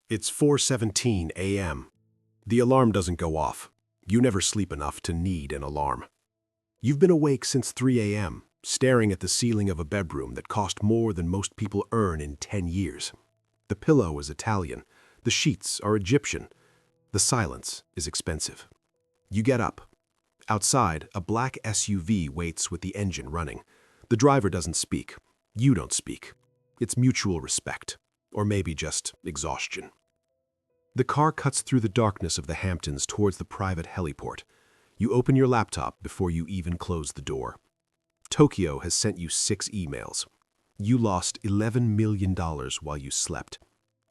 It's 4:17 a.m. The alarm doesn't go off. You never sleep enough to need an alarm. You've been awake since 3 a.m., staring at the ceiling of a bedroom that cost more than most people earn in 10 years. The pillow is Italian. The sheets are Egyptian. The silence is expensive. You get up. Outside, a black SUV waits with the engine running. The driver doesn't speak. You don't speak. It's mutual respect, or maybe just exhaustion. The car cuts through the darkness of the Hamptons towards the private heliport. You open your laptop before you even close the door. Tokyo has sent you 6 emails. You lost $11 million while you slept.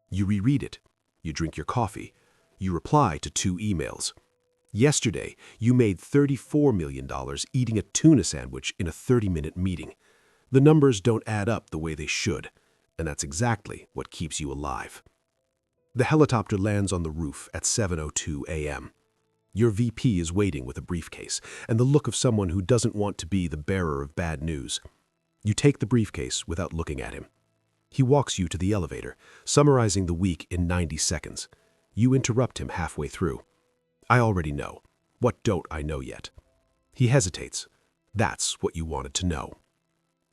You reread it. You drink your coffee. You reply to 2 emails. Yesterday, you made $34 million eating a tuna sandwich in a 30-minute meeting. The numbers don't add up the way they should, and that's exactly what keeps you alive. The helicopter lands on the roof at 7:02 a.m. Your VP is waiting with a briefcase and the look of someone who doesn't want to be the bearer of bad news. You take the briefcase without looking at him. He walks you to the elevator, summarizing the week in 90 seconds. You interrupt him halfway through. I already know. What don't I know yet? He hesitates. That's what you wanted to know.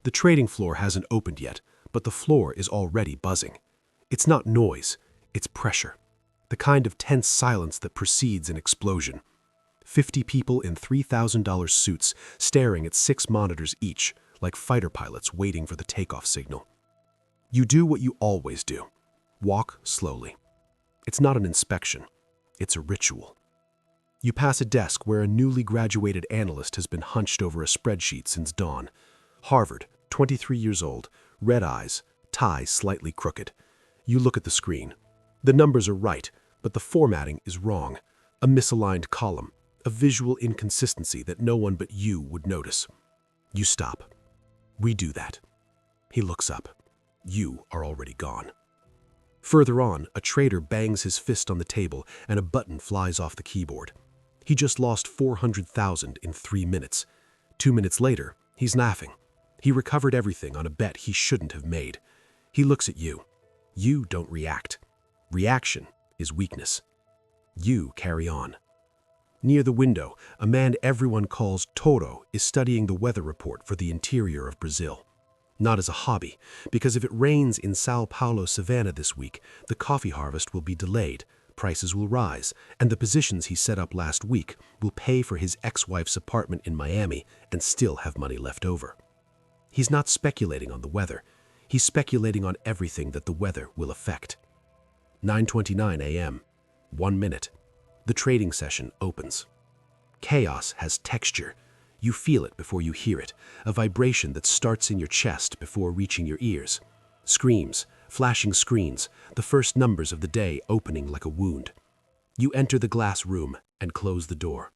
The trading floor hasn't opened yet, but the floor is already buzzing. It's not noise. It's pressure, the kind of tense silence that precedes an explosion. 50 people in $3,000 suits staring at 6 monitors each, like fighter pilots waiting for the takeoff signal. You do what you always do. Walk slowly. It's not an inspection. It's a ritual. You pass a desk where a newly graduated analyst has been hunched over a spreadsheet since dawn. Harvard, 23 years old, red eyes, tie slightly crooked. You look at the screen. The numbers are right, but the formatting is wrong. A misaligned column, a visual inconsistency that no one but you would notice. You stop. We do that. He looks up. You are already gone. Further on, a trader bangs his fist on the table and a button flies off the keyboard. He just lost $400,000 in 3 minutes. 2 minutes later, he's laughing. He recovered everything on a bet he shouldn't have made. He looks at you. You don't react. Reaction is weakness. You carry on. Near the window, a man everyone calls Toro is studying the weather report for the interior of Brazil. Not as a hobby, because if it rains in Sao Paulo Savannah this week, the coffee harvest will be delayed, prices will rise, and the positions he set up last week will pay for his ex-wife's apartment in Miami and still have money left over. He's not speculating on the weather. He's speculating on everything that the weather will affect. 9:29 a.m. 1 minute. The trading session opens. Chaos has texture. You feel it before you hear it, a vibration that starts in your chest before reaching your ears. Screams, flashing screens, the first numbers of the day opening like a wound. You enter the glass room and close the door.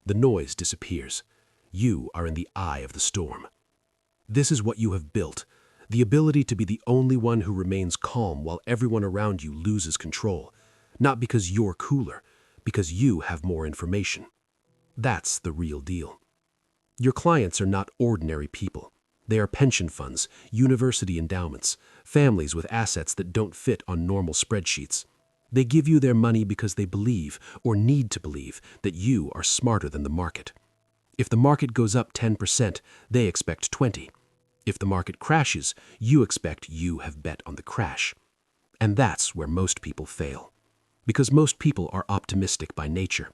The noise disappears. You are in the eye of the storm. This is what you have built. The ability to be the only one who remains calm while everyone around you loses control. Not because you're cooler, because you have more information. That's the real deal. Your clients are not ordinary people. They are pension funds, university endowments, families with assets that don't fit on normal spreadsheets. They give you their money because they believe, or need to believe, that you are smarter than the market. If the market goes up 10%, they expect 20%. If the market crashes, you expect you have bet on the crash. And that's where most people fail. Because most people are optimistic by nature.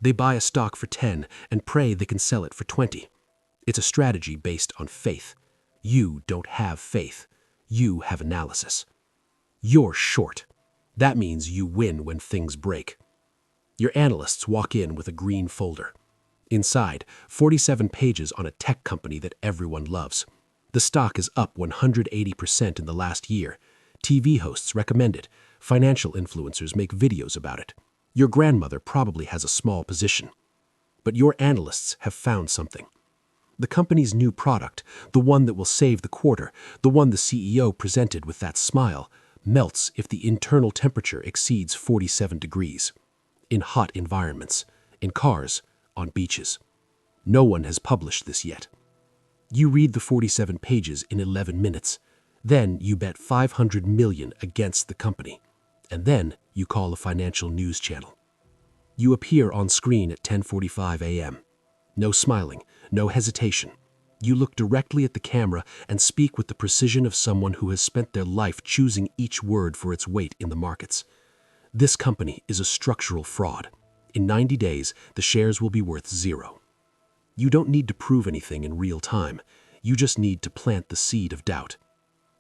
They buy a stock for 10 and pray they can sell it for 20. It's a strategy based on faith. You don't have faith. You have analysis. You're short. That means you win when things break. Your analysts walk in with a green folder. Inside, 47 pages on a tech company that everyone loves. The stock is up 180% in the last year. TV hosts recommend it. Financial influencers make videos about it. Your grandmother probably has a small position. But your analysts have found something. The company's new product, the one that will save the quarter, the one the CEO presented with that smile, melts if the internal temperature exceeds 47 degrees. In hot environments, in cars, on beaches. No one has published this yet. You read the 47 pages in 11 minutes. Then you bet $500 million against the company. And then you call a financial news channel. You appear on screen at 10:45 a.m. No smiling, no hesitation. You look directly at the camera and speak with the precision of someone who has spent their life choosing each word for its weight in the markets. This company is a structural fraud. In 90 days, the shares will be worth zero. You don't need to prove anything in real time. You just need to plant the seed of doubt.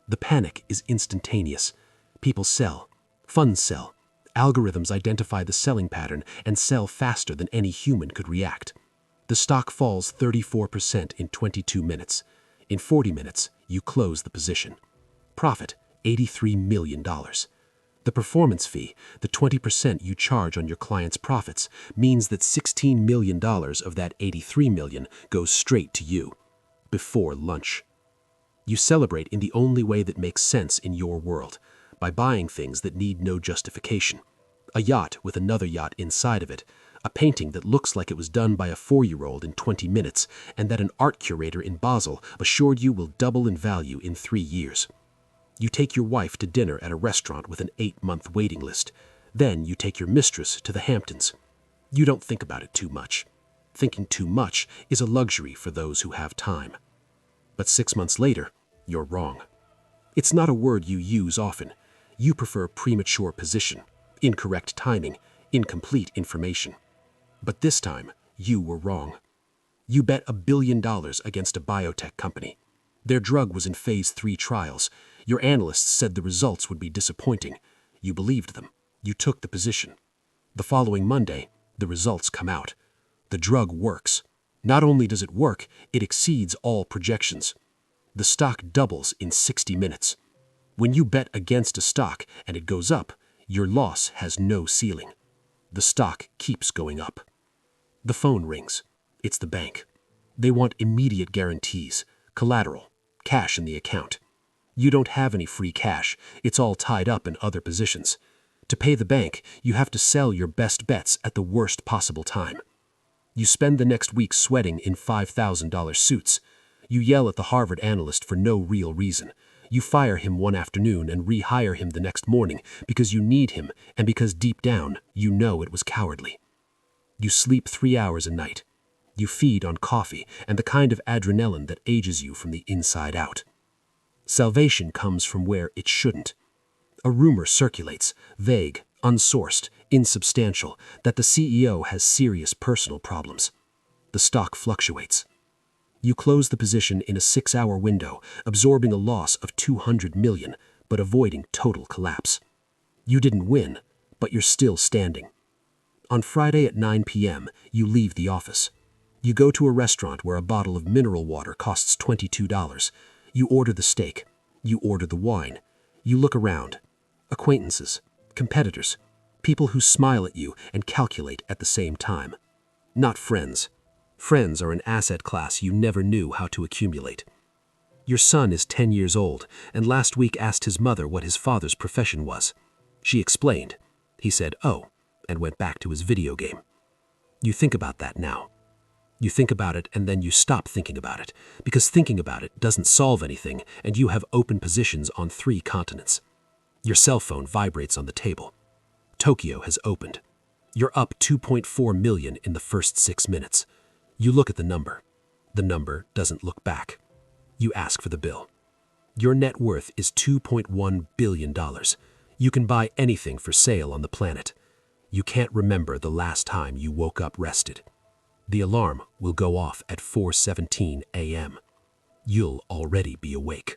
The panic is instantaneous. People sell. Funds sell. Algorithms identify the selling pattern and sell faster than any human could react. The stock falls 34% in 22 minutes. In 40 minutes, you close the position. Profit, $83 million. The performance fee, the 20% you charge on your client's profits, means that $16 million of that $83 million goes straight to you, before lunch. You celebrate in the only way that makes sense in your world, by buying things that need no justification. A yacht with another yacht inside of it, a painting that looks like it was done by a 4-year-old in 20 minutes, and that an art curator in Basel assured you will double in value in 3 years. You take your wife to dinner at a restaurant with an 8-month waiting list. Then you take your mistress to the Hamptons. You don't think about it too much. Thinking too much is a luxury for those who have time. But 6 months later, you're wrong. It's not a word you use often. You prefer premature position, incorrect timing, incomplete information. But this time, you were wrong. You bet $1 billion against a biotech company. Their drug was in phase 3 trials. Your analysts said the results would be disappointing. You believed them. You took the position. The following Monday, the results come out. The drug works. Not only does it work, it exceeds all projections. The stock doubles in 60 minutes. When you bet against a stock and it goes up, your loss has no ceiling. The stock keeps going up. The phone rings. It's the bank. They want immediate guarantees, collateral, cash in the account. You don't have any free cash. It's all tied up in other positions. To pay the bank, you have to sell your best bets at the worst possible time. You spend the next week sweating in $5,000 suits. You yell at the Harvard analyst for no real reason. You fire him one afternoon and rehire him the next morning because you need him and because deep down you know it was cowardly. You sleep 3 hours a night. You feed on coffee and the kind of adrenaline that ages you from the inside out. Salvation comes from where it shouldn't. A rumor circulates, vague, unsourced, insubstantial, that the CEO has serious personal problems. The stock fluctuates. You close the position in a 6-hour window, absorbing a loss of $200 million, but avoiding total collapse. You didn't win, but you're still standing. On Friday at 9 p.m., you leave the office. You go to a restaurant where a bottle of mineral water costs $22. You order the steak. You order the wine. You look around. Acquaintances, competitors, people who smile at you and calculate at the same time. Not friends. Friends are an asset class you never knew how to accumulate. Your son is 10 years old and last week asked his mother what his father's profession was. She explained. He said, "Oh," and went back to his video game. You think about that now. You think about it and then you stop thinking about it, because thinking about it doesn't solve anything and you have open positions on 3 continents. Your cell phone vibrates on the table. Tokyo has opened. You're up 2.4 million in the first 6 minutes. You look at the number. The number doesn't look back. You ask for the bill. Your net worth is $2.1 billion. You can buy anything for sale on the planet. You can't remember the last time you woke up rested. The alarm will go off at 4:17 a.m. You'll already be awake.